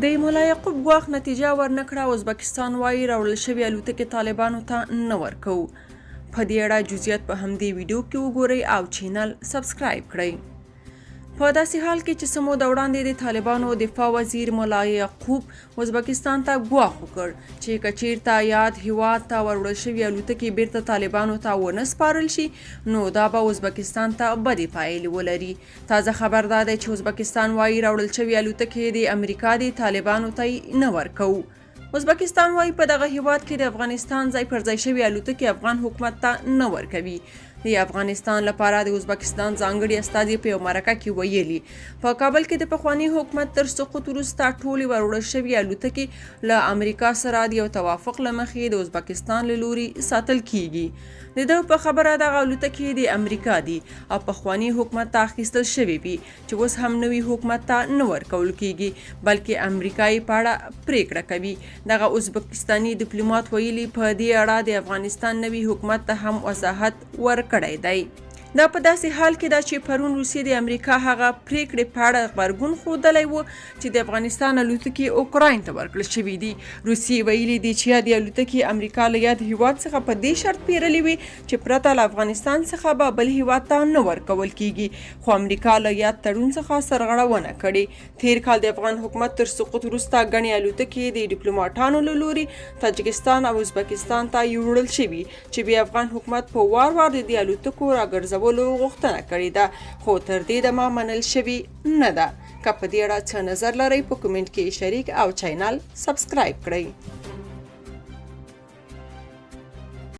د مولا یعقوب ګواښ نتیجه ورنکړه. ازبکستان وایي راوړل شوي الوتکې طالبانو ته نه ورکوو. په دې اړه جزئیات په همدې ویډیو کې وګورئ او چینل سبسکرایب کړئ. په داسې حال کې چې څه موده وړاندې د طالبانو دفاع وزیر مولا یعقوب ازبکستان ته ګواښ وکړ چې که چیرته یاد هیواد ته وروړل شوي الوتکې بیرته طالبانو ته ونه سپارل شي نو دا به ازبکستان ته بدې پایلې ولري. تازه خبر دا دی چې ازبکستان وایي راوړل شوي الوتکې د امریکا د طالبانو ته نه ورکوو. ازبکستان وایي په دغه هیواد کې د افغانستان ځای پر ځای شوي الوتکې افغان حکومت ته نه ورکوي. د افغانستان لپاره د ازبکستان ځانګړي استازي په یو مرکه کې ویلي په کابل کې د پخواني حکومت تر سقوط وروسته ټولې وروړل شوي الوتکې له امریکا سره د یو توافق له مخې د ازبکستان له لوري ساتل کیږي. د ده په خبره دغه الوتکې د امریکا دي او پخواني حکومت ته اخیستل شوي وي چې اوس هم نوي حکومت ته نه ورکول کیږي بلکې امریکا یې په اړه پریکړه کوي. دغه ازبکستاني ډیپلوماټ ویلي په دې اړه د افغانستان نوي حکومت ته هم وضاحت ورکړی دی. دا په داسې حال کې ده چې پرون روسیې د امریکا هغه پریکړې په اړه غبرګون ښودلی و چې د افغانستان الوتکې اوکراین ته ورکړل شوي دي. روسیې ویلي دي چې یادې الوتکې امریکا له یاد هیواد څخه په دې شرط پیرلې وي چې پرته له افغانستان څخه به بل هیواد ته نه ورکول کیږي خو امریکا له یاد تړون څخه سرغړونه کړې. تیر کال د افغان حکومت تر سقوط وروسته ګڼې الوتکې د ډیپلوماټانو له لوري تاجکستان او ازبکستان ته یوړل شوي چې بیا افغان حکومت په وار وار د دې الوتکو راګرځولو غوښتنه کړې ده خو تر دې دمه منل شوي نه ده. که په دې اړه څه نظر لرئ په کومنټ کې شریک او چینل سبسکرایب کړئ.